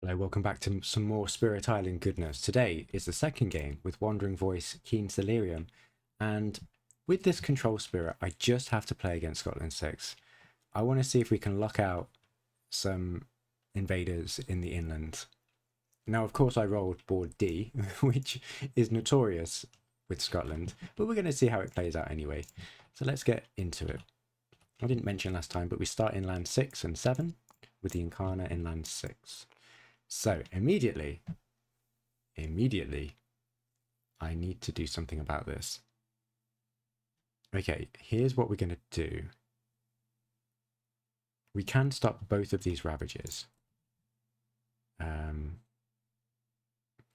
Hello, welcome back to some more Spirit Island goodness. Today is the second game with Wandering Voice Keens Delirium, and with this control spirit, I just have to play against Scotland 6. I want to see if we can lock out some invaders in the inland. Now, of course, I rolled board D, which is notorious with Scotland, but we're going to see how it plays out anyway. So let's get into it. I didn't mention last time, but we start in land 6 and 7 with the incarnate in land 6. So immediately, I need to do something about this. Okay, here's what we're going to do. We can stop both of these ravages.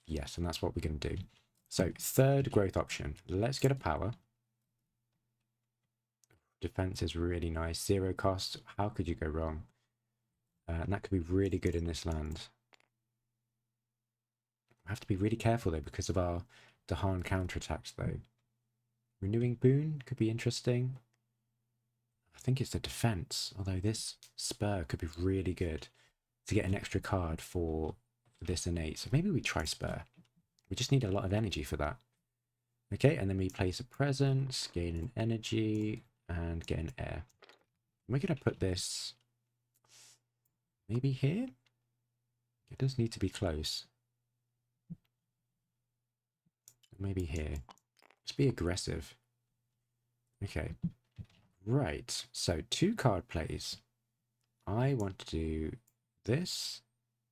Yes, and that's what we're going to do. So third growth option. Let's get a power. Defense is really nice. 0 cost. How could you go wrong? And that could be really good in this land. I have to be really careful though because of our Dahan counterattacks though. Renewing Boon could be interesting. I think it's the defense, although this spur could be really good to get an extra card for this innate. So maybe we try spur. We just need a lot of energy for that. Okay, and then we place a presence, gain an energy, and get an air. We're going to put this maybe here. It does need to be close. Maybe here. Let's be aggressive. Okay. Right. So 2 card plays. I want to do this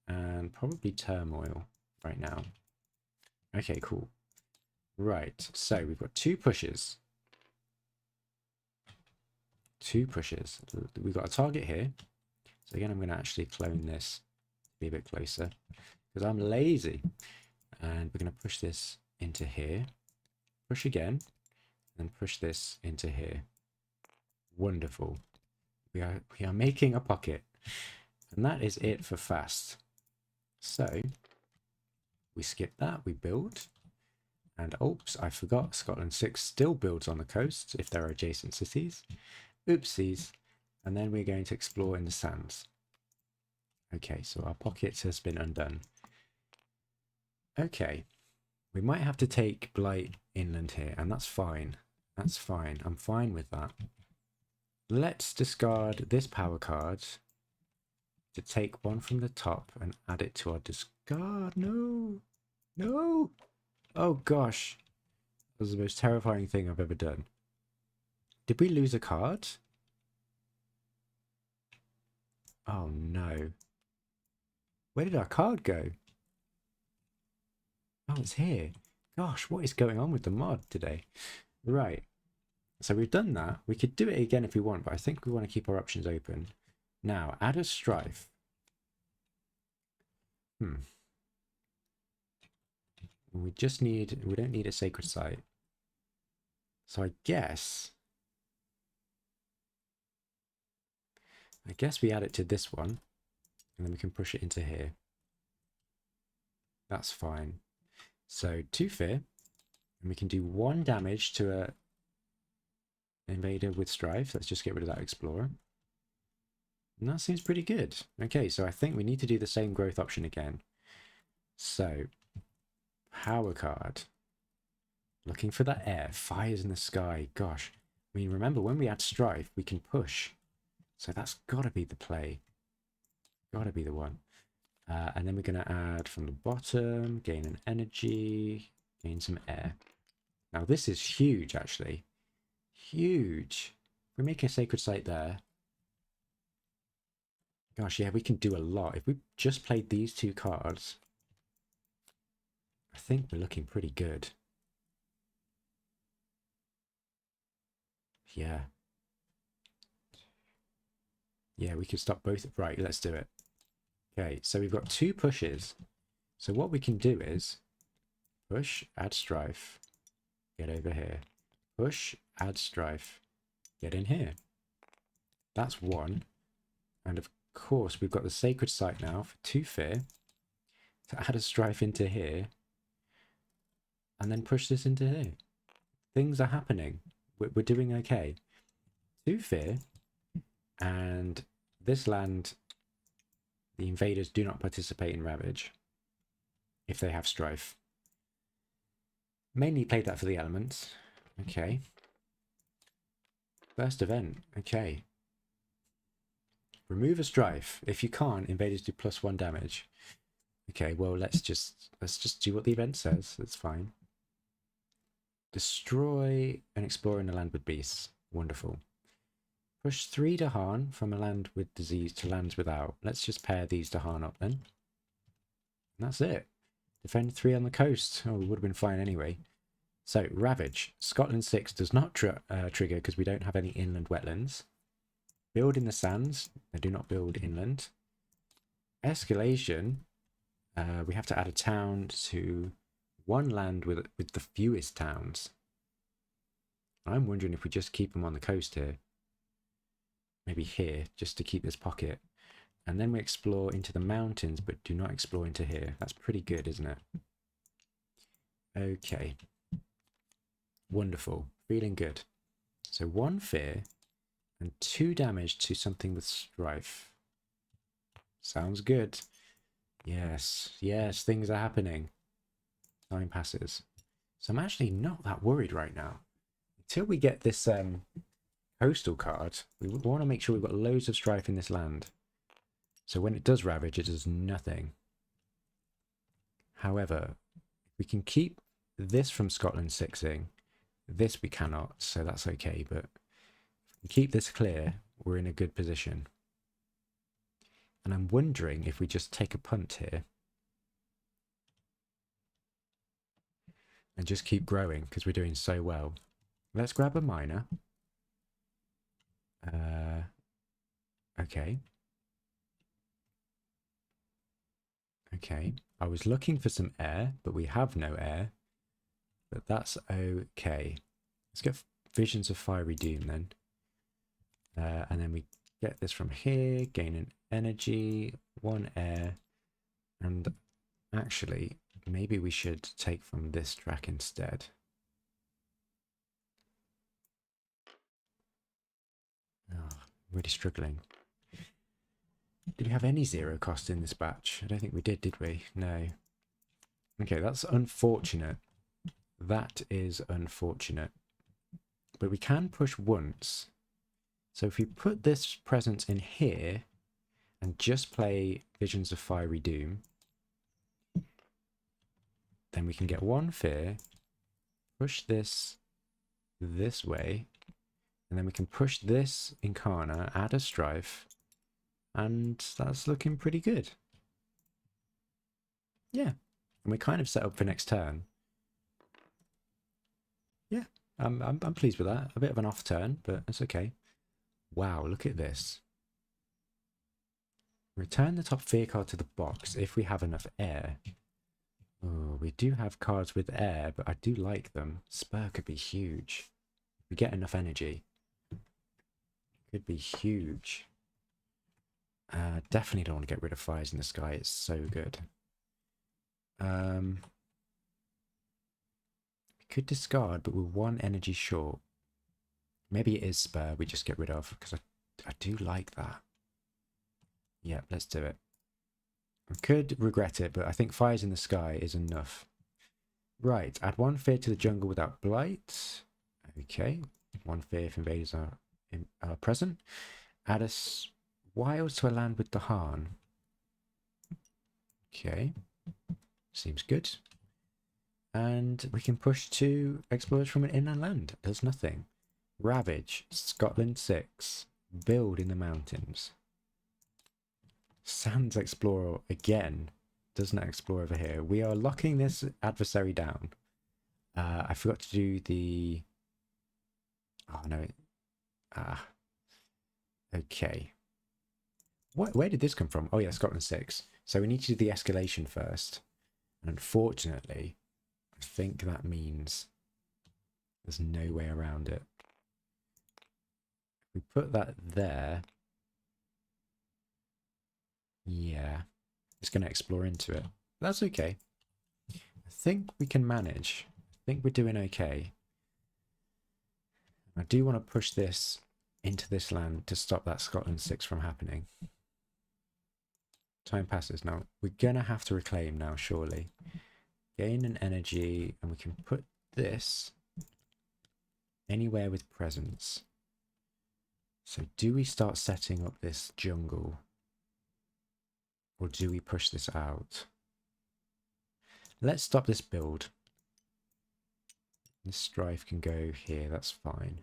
and probably turmoil right now. Okay, cool. Right. So we've got 2 pushes. 2 pushes. We've got a target here. So again, I'm going to actually clone this to be a bit closer because I'm lazy. And we're going to push this into here, push again, and push this into here. Wonderful. We are making a pocket, and that is it for fast. So we skip that, we build, and oops, I forgot Scotland 6 still builds on the coast if there are adjacent cities. Oopsies. And then we're going to explore in the sands. Okay, so our pocket has been undone. Okay. We might have to take Blight inland here, and that's fine. That's fine. I'm fine with that. Let's discard this power card to take one from the top and add it to our discard. No! No! Oh gosh. That was the most terrifying thing I've ever done. Did we lose a card? Oh no. Where did our card go? Oh, it's here. Gosh, what is going on with the mod today? Right. So we've done that. We could do it again if we want, but I think we want to keep our options open. Now, add a strife. We don't need a sacred site. So I guess we add it to this one, and then we can push it into here. That's fine. So 2 fear, and we can do 1 damage to a invader with strife. Let's just get rid of that explorer. And that seems pretty good. Okay, so I think we need to do the same growth option again. So, power card. Looking for that air. Fires in the sky. Gosh. I mean, remember, when we add strife, we can push. So that's got to be the play. Got to be the one. And then we're going to add from the bottom, gain an energy, gain some air. Now, this is huge, actually. Huge. If we make a sacred site there. Gosh, yeah, we can do a lot. If we just played these 2 cards, I think we're looking pretty good. Yeah. Yeah, we could stop both. Right, let's do it. Okay, so we've got 2 pushes. So what we can do is push, add strife, get over here. Push, add strife, get in here. That's 1. And of course, we've got the sacred site now for 2 fear to add a strife into here and then push this into here. Things are happening. We're doing okay. 2 fear, and this land The invaders do not participate in Ravage if they have strife. Mainly played that for the elements. Okay. First event. Okay. Remove a strife. If you can't, invaders do +1 damage. Okay, well let's just do what the event says. That's fine. Destroy and explore in the land with beasts. Wonderful. Push 3 Dahan from a land with disease to lands without. Let's just pair these Dahan up then. And that's it. Defend 3 on the coast. Oh, we would have been fine anyway. So, Ravage. Scotland 6 does not trigger because we don't have any inland wetlands. Build in the sands. They do not build inland. Escalation. We have to add a town to one land with the fewest towns. I'm wondering if we just keep them on the coast here. Maybe here, just to keep this pocket. And then we explore into the mountains, but do not explore into here. That's pretty good, isn't it? Okay. Wonderful. Feeling good. So 1 fear and 2 damage to something with strife. Sounds good. Yes, yes, things are happening. Time passes. So I'm actually not that worried right now. Until we get this coastal card, we want to make sure we've got loads of strife in this land. So when it does Ravage, it does nothing. However, we can keep this from Scotland 6ing. This we cannot, so that's okay, but if we keep this clear, we're in a good position. And I'm wondering if we just take a punt here and just keep growing because we're doing so well. Let's grab a miner. Okay. Okay. I was looking for some air, but we have no air. But that's okay. Let's get Visions of Fiery Doom then. And then we get this from here, gain an energy, 1 air. And actually, maybe we should take from this track instead. Oh, really struggling. Did we have any 0 cost in this batch? I don't think we did we? No. Okay, that's unfortunate. That is unfortunate. But we can push once. So if we put this presence in here and just play Visions of Fiery Doom, then we can get 1 fear, push this way, and then we can push this Incarna, add a strife, and that's looking pretty good. Yeah, and we're kind of set up for next turn. Yeah, I'm pleased with that. A bit of an off turn, but it's okay. Wow, look at this. Return the top fear card to the box if we have enough air. Oh, we do have cards with air, but I do like them. Spur could be huge. If we get enough energy. Could be huge. Definitely don't want to get rid of Fires in the Sky. It's so good. Could discard, but we're 1 energy short. Maybe it is Spur we just get rid of, because I do like that. Yeah, let's do it. I could regret it, but I think Fires in the Sky is enough. Right, add 1 fear to the jungle without blight. Okay, 1 fear if invaders are present. Add us wilds to a land with Dahan. Okay, seems good. And we can push 2 explorers from an inland land. Does nothing. Ravage, Scotland 6. Build in the mountains. Sands Explorer again. Does not explore over here. We are locking this adversary down. I forgot to do the... Oh, no. Okay. Where did this come from? Oh, yeah, Scotland 6. So we need to do the escalation first. And unfortunately, I think that means there's no way around it. We put that there. Yeah. It's going to explore into it. That's okay. I think we can manage. I think we're doing okay. I do want to push this into this land to stop that Scotland 6 from happening. Time passes. Now, we're going to have to reclaim now, surely. Gain an energy, and we can put this anywhere with presence. So do we start setting up this jungle? Or do we push this out? Let's stop this build. This strife can go here, that's fine.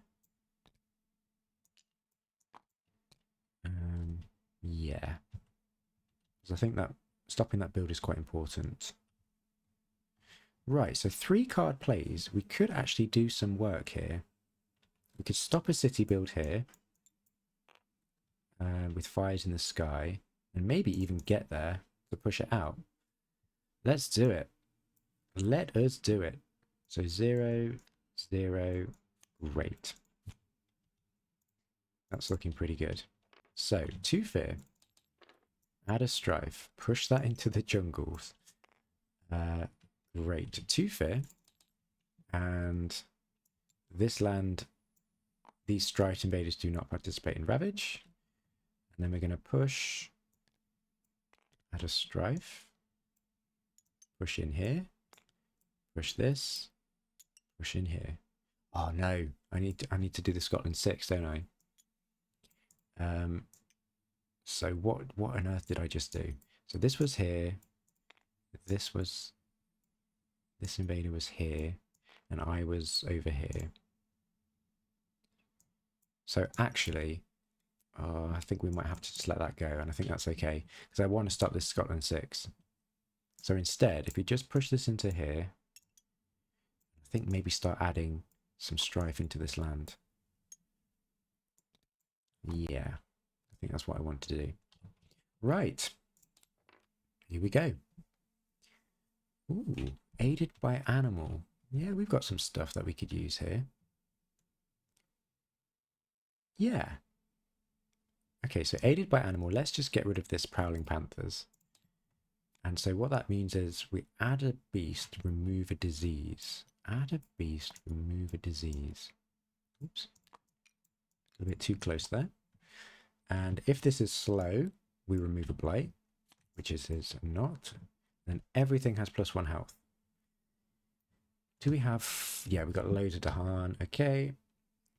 Yeah. Because I think that stopping that build is quite important. Right, so 3 card plays. We could actually do some work here. We could stop a city build here. With fires in the sky. And maybe even get there to push it out. Let's do it. Let us do it. So 0, 0, great. That's looking pretty good. So, 2 fear. Add a strife. Push that into the jungles. Great. 2 fear. And this land, these strife invaders do not participate in ravage. And then we're going to push. Add a strife. Push in here. Push this. Push in here. Oh no! I need to do the Scotland 6, don't I? So what on earth did I just do? So this was here. This invader was here, and I was over here. So actually, I think we might have to just let that go, and I think that's okay because I want to stop this Scotland 6. So instead, if we just push this into here, I think maybe start adding some strife into this land. Yeah, I think that's what I want to do. Right. Here we go. Ooh, aided by animal. Yeah, we've got some stuff that we could use here. Yeah. Okay, so aided by animal. Let's just get rid of this prowling panthers. And so what that means is we add a beast, remove a disease. Add a beast, remove a disease. Oops. A little bit too close there. And if this is slow, we remove a blight, which is not. Then everything has +1 health. Do we have... Yeah, we've got loads of Dahan. Okay.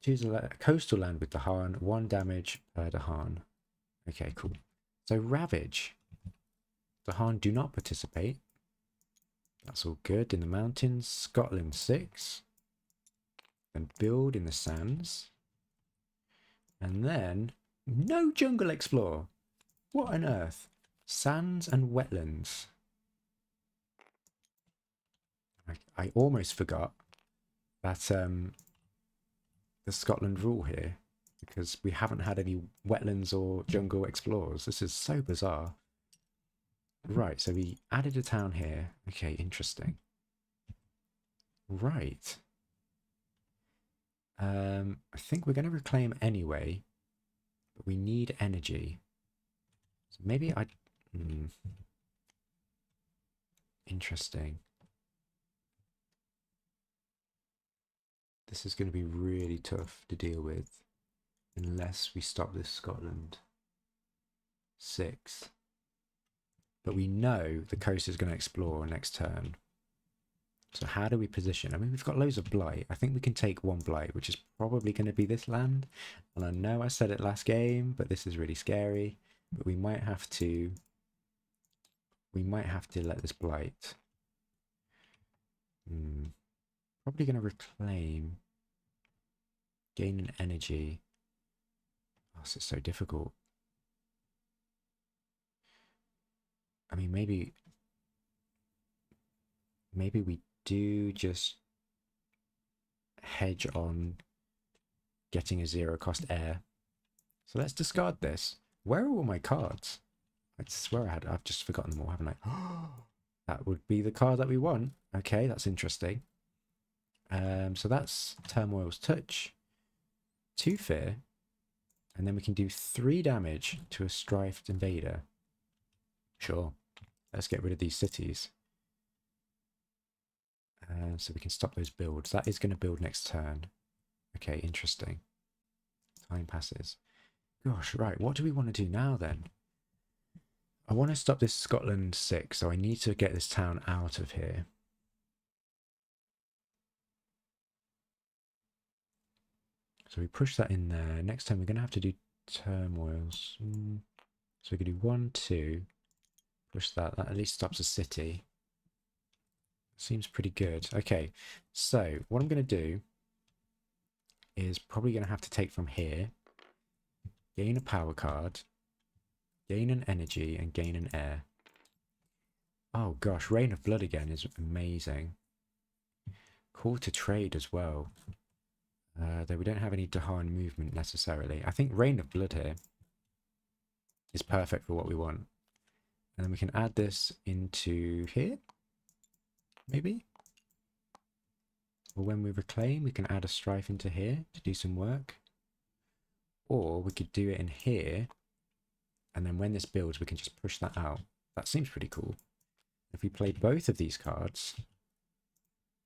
Choose a coastal land with Dahan. 1 damage per Dahan. Okay, cool. So Ravage. Dahan do not participate. That's all good. In the mountains, Scotland 6. Then build in the sands. And then no jungle explore. What on earth? Sands and wetlands. I almost forgot that the Scotland rule here, because we haven't had any wetlands or jungle explorers. This is so bizarre. Right, so we added a town here. Okay, interesting. Right. I think we're going to reclaim anyway, but we need energy. So maybe I... Interesting. This is going to be really tough to deal with unless we stop this Scotland 6. But we know the coast is going to explore next turn. So how do we position? I mean, we've got loads of blight. I think we can take 1 blight, which is probably going to be this land. And I know I said it last game, but this is really scary. But we might have to... let this blight. Probably going to reclaim. Gain an energy. Oh, this is so difficult. I mean, maybe we do just hedge on getting a 0-cost heir. So let's discard this. Where are all my cards? I swear I've just forgotten them all, haven't I? That would be the card that we want. Okay, that's interesting. So that's Turmoil's Touch, 2 fear, and then we can do 3 damage to a strifed invader. Sure. Let's get rid of these cities. So we can stop those builds. That is going to build next turn. Okay, interesting. Time passes. Gosh, right. What do we want to do now then? I want to stop this Scotland 6, so I need to get this town out of here. So we push that in there. Next time we're going to have to do turmoils. So we can do 1, 2. Push that. That at least stops a city. Seems pretty good. Okay, so what I'm going to do is probably going to have to take from here, gain a power card, gain an energy, and gain an air. Oh gosh, Reign of Blood again is amazing. Call to trade as well. Though we don't have any Dahan movement necessarily. I think Reign of Blood here is perfect for what we want. And then we can add this into here, maybe? Or when we reclaim, we can add a strife into here to do some work. Or we could do it in here, and then when this builds, we can just push that out. That seems pretty cool. If we play both of these cards,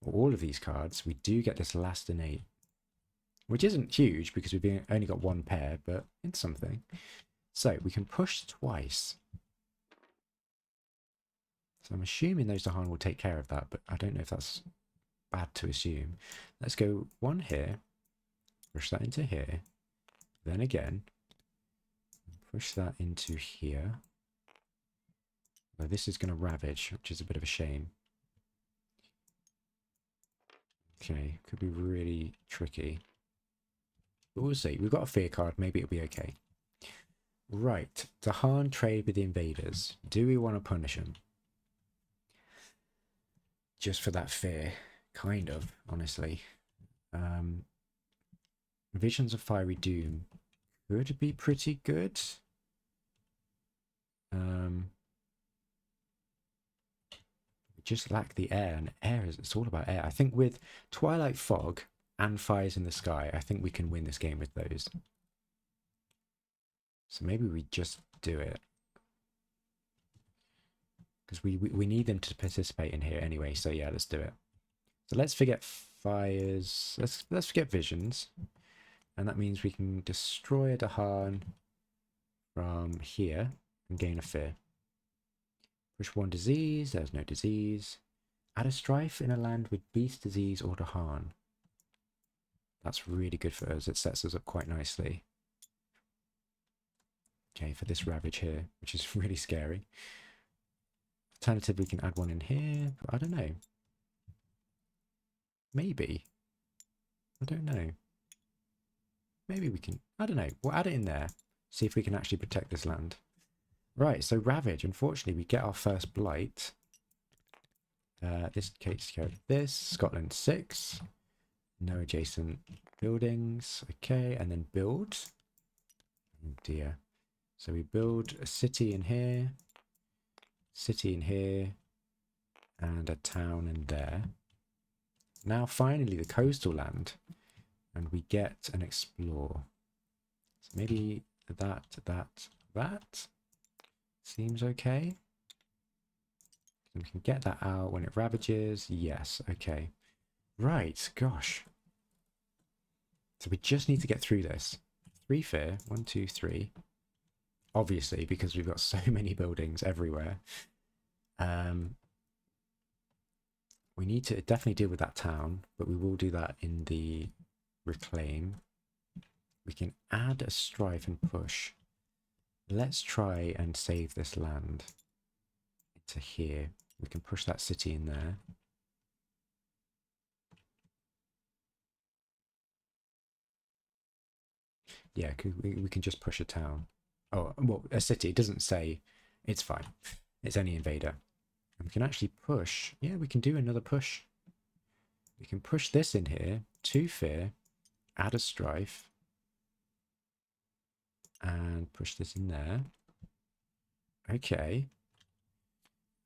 or all of these cards, we do get this last innate, which isn't huge because we've only got one pair, but it's something. So we can push twice. So I'm assuming those Dahan will take care of that, but I don't know if that's bad to assume. Let's go 1 here, push that into here, then again, push that into here. Now this is going to ravage, which is a bit of a shame. Okay, could be really tricky. But we'll see. We've got a fear card. Maybe it'll be okay. Right. Dahan trade with the invaders. Do we want to punish them? Just for that fear. Kind of, honestly. Visions of Fiery Doom could be pretty good. We just lack the air, and air is, it's all about air. I think with Twilight Fog and Fires in the Sky, I think we can win this game with those. So maybe we just do it. Because we need them to participate in here anyway, so yeah, let's do it. So let's forget fires, let's forget visions. And that means we can destroy a Dahan from here and gain a fear. Push 1 disease, there's no disease. Add a strife in a land with beast, disease, or Dahan. That's really good for us. It sets us up quite nicely. Okay, for this ravage here, which is really scary. Alternatively, we can add 1 in here, but I don't know. Maybe. I don't know. Maybe we can, I don't know. We'll add it in there. See if we can actually protect this land. Right, so ravage. Unfortunately, we get our first blight. This takes care of this. Scotland 6. No adjacent buildings. Okay, and then build. Oh dear. So we build a city in here. City in here. And a town in there. Now finally the coastal land. And we get an explore. So maybe that. Seems okay. We can get that out when it ravages. Yes, okay. Right, gosh. So we just need to get through this. 3 fear. 1, 2, 3. Obviously, because we've got so many buildings everywhere. We need to definitely deal with that town, but we will do that in the reclaim. We can add a strife and push. Let's try and save this land into here. We can push that city in there. Yeah, we can just push a town. Oh, well, a city. It doesn't say. It's fine. It's any invader. And we can actually push. Yeah, we can do another push. We can push this in here. 2 fear. Add a strife. And push this in there. Okay.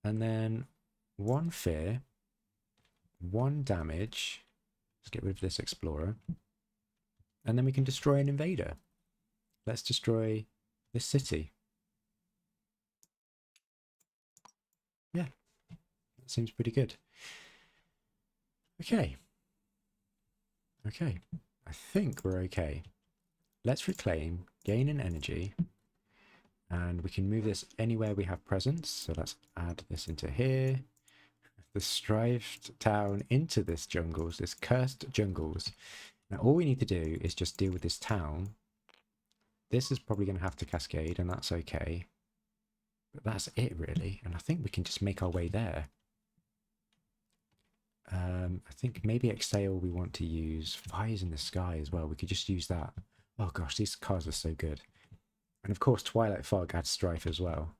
And then 1 fear. 1 damage. Let's get rid of this explorer. And then we can destroy an invader. Let's destroy this city. Yeah, that seems pretty good. Okay. Okay. I think we're okay. Let's reclaim, gain an energy, And we can move this anywhere we have presence. So let's add this into here. The strived town into this jungles, this cursed jungles. Now all we need to do is just deal with this town. This is probably going to have to cascade, and that's okay. But that's it really, and I think we can just make our way there. I think maybe exhale we want to use fires in the sky as well. We could just use that. Oh gosh, these cards are so good. And of course Twilight Fog adds strife as well.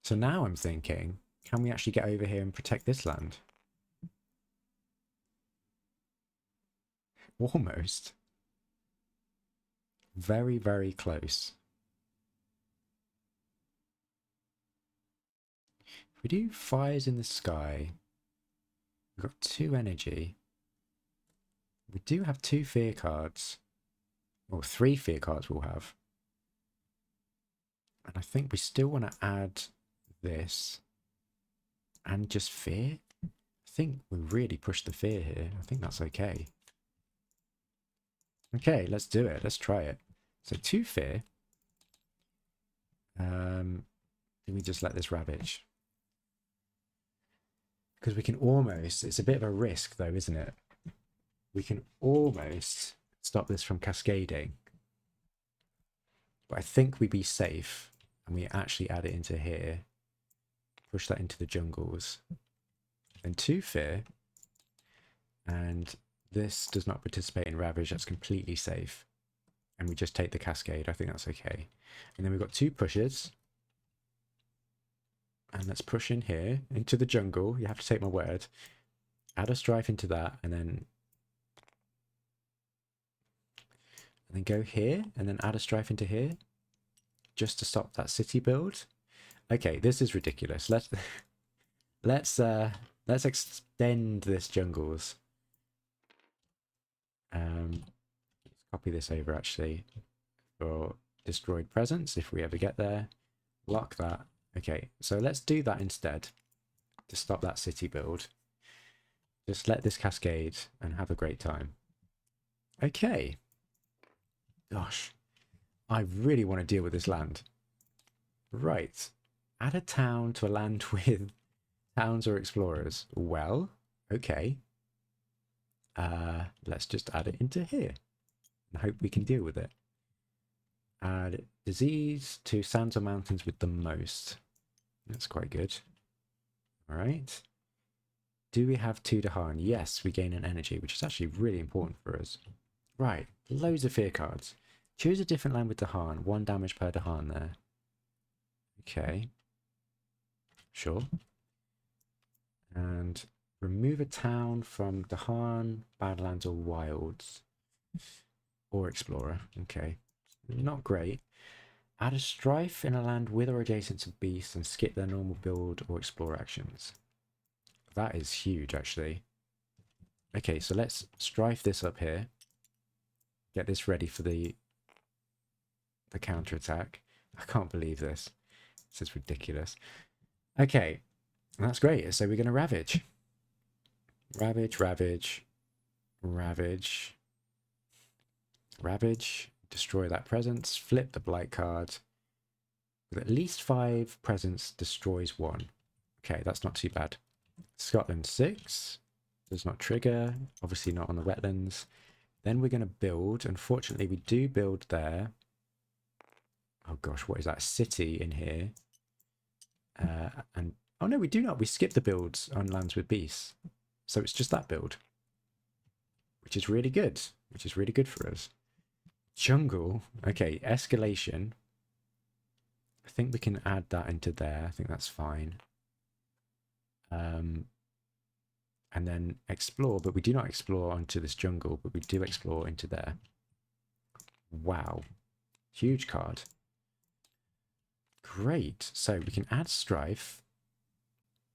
So now I'm thinking, can we actually get over here and protect this land? Almost. Very, very close. If we do fires in the sky, we've got 2 energy. We do have 2 fear cards. Or 3 fear cards we'll have. And I think we still want to add this. And just fear. I think we really pushed the fear here. I think that's okay. Okay, let's do it. Let's try it. So 2 fear. Do we just let this ravage? Because we can almost, it's a bit of a risk though, isn't it? We can almost stop this from cascading. But I think we'd be safe. And we actually add it into here. Push that into the jungles. Then 2 fear. And this does not participate in ravage. That's completely safe. And we just take the cascade. I think that's okay. And then we've got 2 pushes. And let's push in here into the jungle. You have to take my word. Add a strife into that, and then go here, and then add a strife into here, just to stop that city build. Okay, this is ridiculous. Let's extend this jungles. Let's copy this over actually for destroyed presence if we ever get there. Lock that. Okay, so let's do that instead to stop that city build. Just let this cascade and have a great time. Okay. Gosh, I really want to deal with this land. Right. Add a town to a land with towns or explorers. Well, okay. Let's just add it into here and hope we can deal with it. Add disease to sands or mountains with the most. That's quite good. All right. Do we have 2 Dahan? Yes, we gain an energy, which is actually really important for us. Right, loads of fear cards. Choose a different land with Dahan. 1 damage per Dahan there. Okay. Sure. And remove a town from Dahan, Badlands, or Wilds. Or Explorer. Okay. Not great. Add a strife in a land with or adjacent to beasts and skip their normal build or explore actions. That is huge, actually. Okay, so let's strife this up here. Get this ready for the counterattack. I can't believe this. This is ridiculous. Okay, that's great. So we're going to ravage. Ravage, ravage, ravage, ravage. Destroy that presence. Flip the blight card. With at least 5 presence, destroys 1. Okay, that's not too bad. Scotland 6. Does not trigger. Obviously not on the wetlands. Then we're going to build. Unfortunately, we do build there. Oh gosh, what is that? City in here. And oh no, we do not. We skip the builds on lands with beasts. So it's just that build. Which is really good. Which is really good for us. Jungle. Okay, escalation. I think we can add that into there. I think that's fine. And then explore, but we do not explore onto this jungle, but we do explore into there. Wow. Huge card. Great. So we can add strife.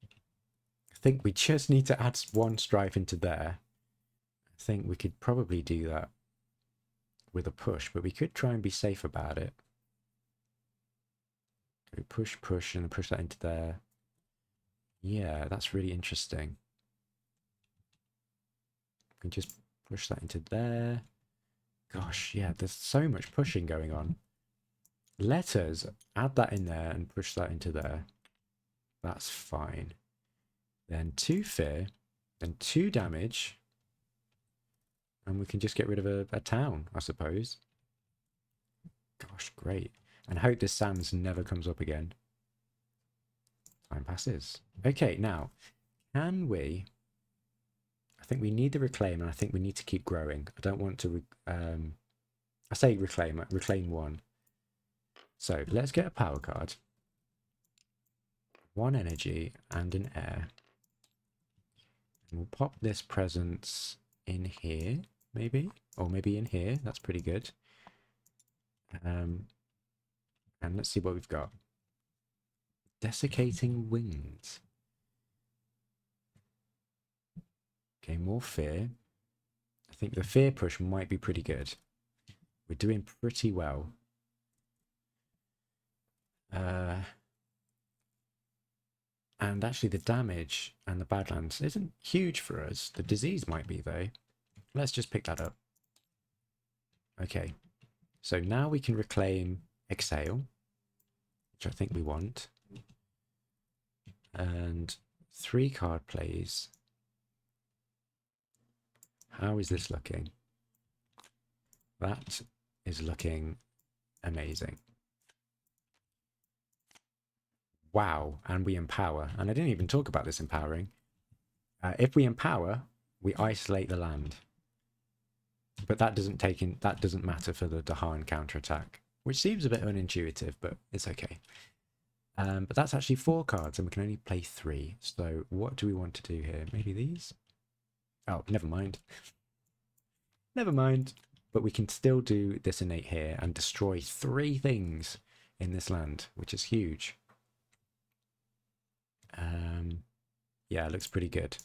I think we just need to add 1 strife into there. I think we could probably do that with a push, but we could try and be safe about it. Go push, push, and push that into there. Yeah, that's really interesting. We can just push that into there. Gosh, yeah, there's so much pushing going on. let us add that in there and push that into there. That's fine. Then 2 fear, then 2 damage, and we can just get rid of a town, I suppose. Gosh, great. And hope this Sans never comes up again. Time passes. Okay, now, can we... I think we need the reclaim, and I think we need to keep growing. I don't want to... I say reclaim 1. So, let's get a power card. 1 energy and an air. And we'll pop this presence in here, maybe? Or maybe in here. That's pretty good. And let's see what we've got. Desiccating winds. Okay, more fear. I think the fear push might be pretty good. We're doing pretty well. And actually the damage and the Badlands isn't huge for us. The disease might be though. Let's just pick that up. Okay. So now we can reclaim Exhale, which I think we want. And 3 card plays. How is this looking? That is looking amazing. Wow, and we empower. And I didn't even talk about this empowering. If we empower, we isolate the land. But that doesn't matter for the Dahan counterattack, which seems a bit unintuitive, but it's okay. But that's actually 4 cards, and we can only play 3. So what do we want to do here? Maybe these? Oh, never mind. Never mind. But we can still do this innate here and destroy 3 things in this land, which is huge. Yeah, it looks pretty good.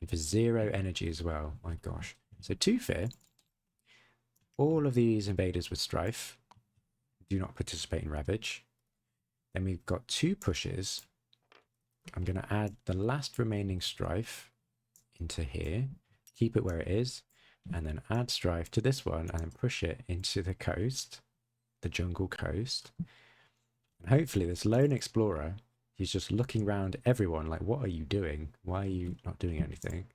And for 0 energy as well. My gosh. So 2 fear. All of these invaders with strife do not participate in ravage. Then we've got 2 pushes. I'm going to add the last remaining strife into here. Keep it where it is. And then add strife to this one and then push it into the coast. The jungle coast. And hopefully this lone explorer, he's just looking around everyone like, what are you doing? Why are you not doing anything?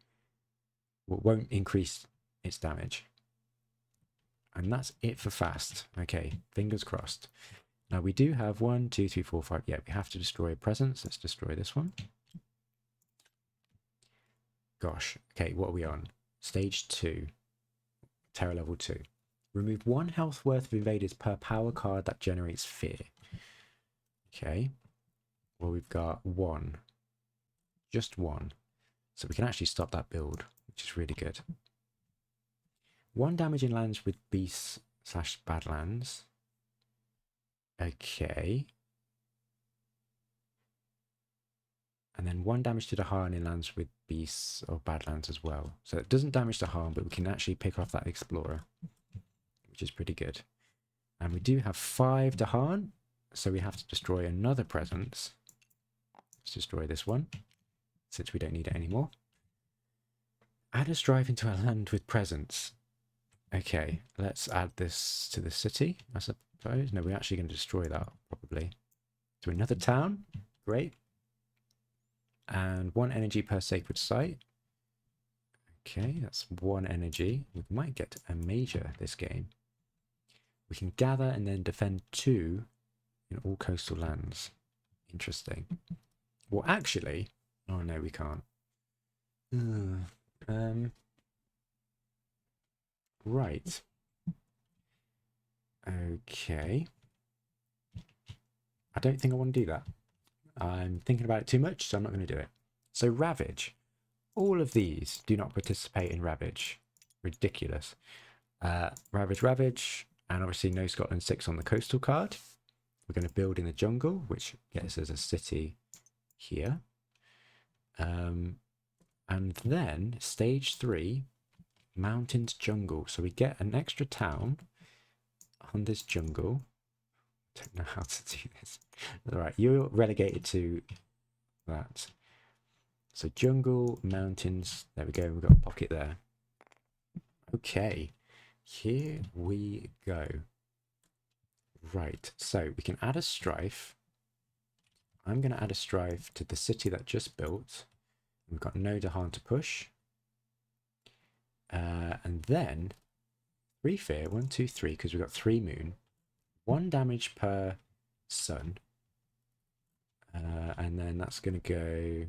Well, won't increase its damage. And that's it for fast. Okay, fingers crossed. Now we do have 1, 2, 3, 4, 5. Yeah, we have to destroy a presence. Let's destroy this one. Gosh. Okay, what are we on? Stage 2. Terror level 2. Remove 1 health worth of invaders per power card that generates fear. Okay. Well, we've got 1. Just 1. So we can actually stop that build, which is really good. 1 damage in lands with beasts / badlands. Okay. And then 1 damage to the Dahan in lands with beasts or badlands as well. So it doesn't damage the Dahan, but we can actually pick off that explorer, which is pretty good. And we do have 5 Dahan, so we have to destroy another presence. Let's destroy this one, since we don't need it anymore. Add a strife into a land with presence. Okay, let's add this to the city, I suppose. No, we're actually going to destroy that, probably. To another town. Great. And 1 energy per sacred site. Okay, that's 1 energy. We might get a major this game. We can gather and then defend 2 in all coastal lands. Interesting. Well, actually... Oh, no, we can't. Right. Okay. I don't think I want to do that. I'm thinking about it too much, so I'm not going to do it. So Ravage. All of these do not participate in Ravage. Ridiculous. Ravage. And obviously no Scotland 6 on the coastal card. We're going to build in the jungle, which gets us a city here. And then stage 3, mountains jungle. So we get an extra town on this jungle. Don't know how to do this. All right, you're relegated to that. So jungle, mountains. There we go. We've got a pocket there. Okay, here we go. Right, so we can add a strife. I'm going to add a strife to the city that just built. We've got no Dahan to push. And then 3 fear, 1, 2, 3, because we've got 3 moon. 1 damage per sun. And then that's going to go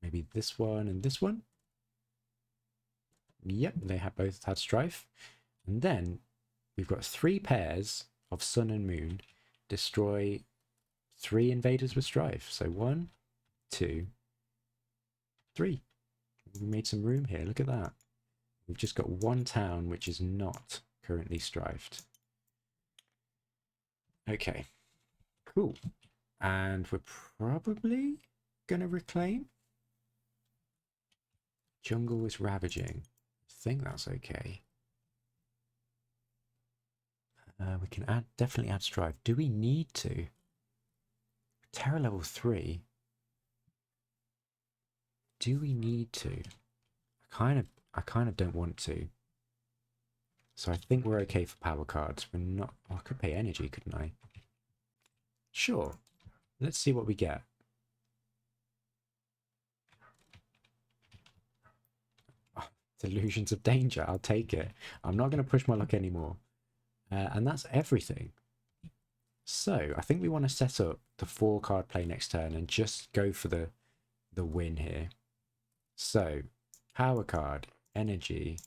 maybe this one and this one. Yep, they have both had strife. And then we've got 3 pairs of sun and moon. Destroy 3 invaders with strife. So 1, 2, 3. We made some room here. Look at that. We've just got 1 town which is not currently strifed. Okay, cool. And we're probably going to reclaim. Jungle is ravaging. I think that's okay. We can definitely add strife. Do we need to? Terror level 3. Do we need to? I kind of don't want to. So I think we're okay for power cards. We're not. Oh, I could pay energy, couldn't I? Sure. Let's see what we get. Oh, delusions of danger. I'll take it. I'm not going to push my luck anymore. And that's everything. So I think we want to set up the 4 card play next turn and just go for the win here. So power card, energy,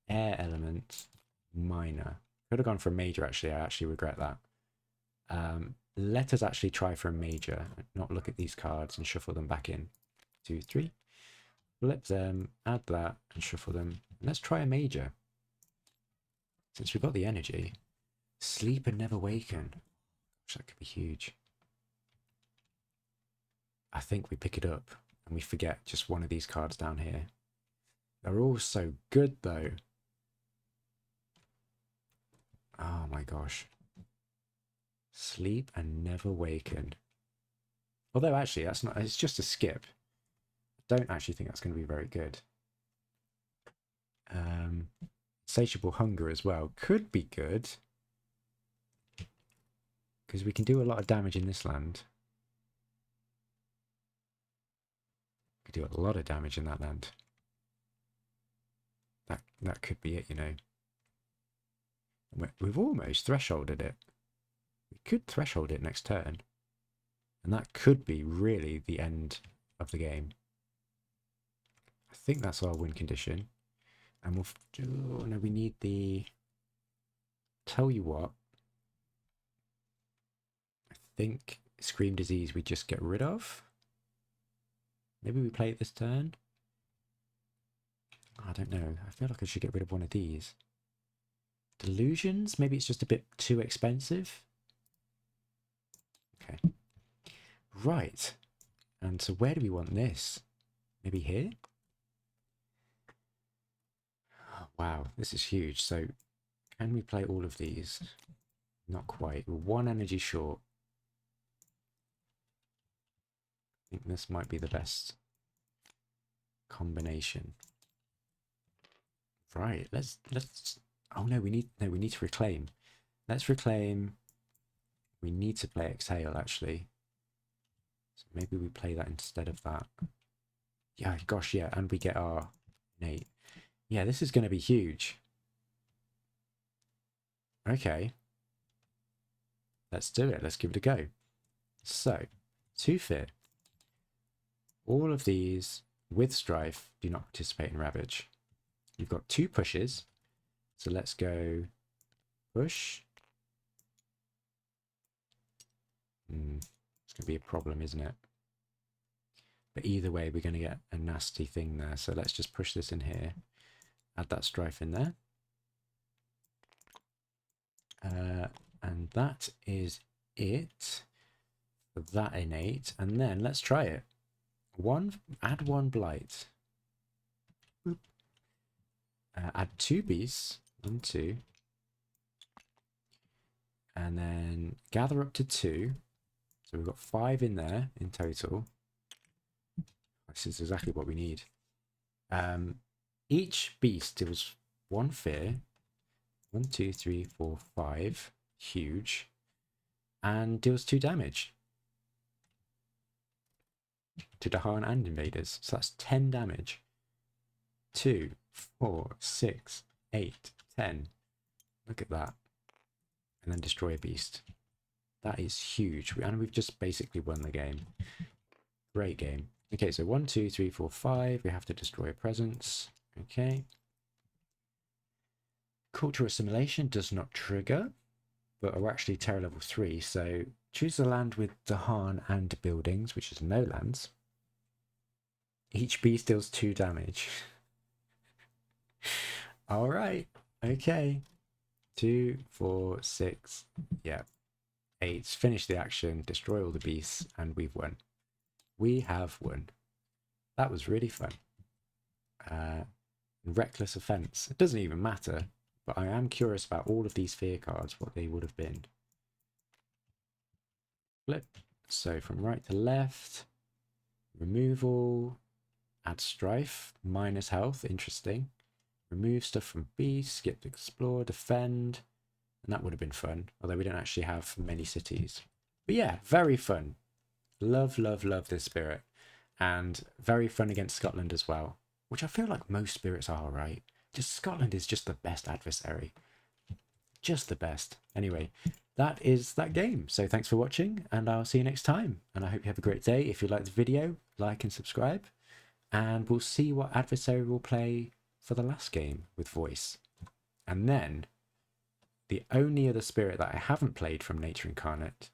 air element, minor. Could have gone for a major actually. I actually regret that. Let us actually try for a major, not look at these cards and shuffle them back in. 2, 3. Flip them, add that, and shuffle them. And let's try a major. Since we've got the energy. Sleep and never waken. Gosh, that could be huge. I think we pick it up and we forget just one of these cards down here. They're all so good though. Oh my gosh. Sleep and never waken. Although actually that's not, it's just a skip. I don't actually think that's going to be very good. Insatiable hunger as well could be good. Because we can do a lot of damage in this land. We could do a lot of damage in that land. That could be it, you know. We've almost thresholded it. We could threshold it next turn. And that could be really the end of the game. I think that's our win condition. And we'll do... Oh, no, we need the... Tell you what. I think Scream Disease we just get rid of. Maybe we play it this turn. I don't know. I feel like I should get rid of one of these. Delusions? Maybe it's just a bit too expensive. Okay. Right. And so where do we want this? Maybe here? Oh, wow, this is huge. So can we play all of these? Not quite. We're 1 energy short. I think this might be the best combination. Right, let's oh no, we need to reclaim. Let's reclaim. We need to play exhale actually. So maybe we play that instead of that. Yeah, gosh, yeah, and we get our innate. Yeah, this is going to be huge. Okay. Let's do it. Let's give it a go. So, 2 fear. All of these with strife do not participate in ravage. You've got 2 pushes. So let's go push. It's going to be a problem, isn't it? But either way, we're going to get a nasty thing there. So let's just push this in here. Add that strife in there. And that is it for that innate. And then let's try it. Add 1 blight. Add 2 beasts. 1, 2. And then gather up to 2. So we've got 5 in there in total. This is exactly what we need. Each beast deals 1 fear. 1, 2, 3, 4, 5. huge, and deals 2 damage to Dahan and invaders. So that's 10 damage. 2, 4, 6, 8, 10. Look at that. And then destroy a beast. That is huge. And we've just basically won the game. Great game. Okay, so 1, 2, 3, 4, 5. We have to destroy a presence. Okay. Cultural assimilation does not trigger, but we're actually terror level 3. So choose the land with Dahan and buildings, which is no lands. Each beast deals 2 damage. All right. Okay. 2, 4, 6. Yeah. 8. Finish the action, destroy all the beasts, and we've won. We have won. That was really fun. Reckless offense. It doesn't even matter, but I am curious about all of these fear cards, what they would have been. Flip. So from right to left, removal, add strife, minus health, interesting. Remove stuff from beast, skip explore, defend, and that would have been fun, although we don't actually have many cities. But yeah, very fun. Love, love, love this spirit. And very fun against Scotland as well, which I feel like most spirits are, right? Just Scotland is just the best adversary. Just the best. Anyway, that is that game. So thanks for watching, and I'll see you next time. And I hope you have a great day. If you like the video, like and subscribe. And we'll see what adversary we'll play for the last game with Voice. And then the only other spirit that I haven't played from Nature Incarnate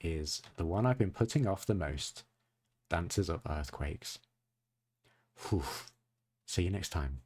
is the one I've been putting off the most, Dancers of Earthquakes. Whew. See you next time.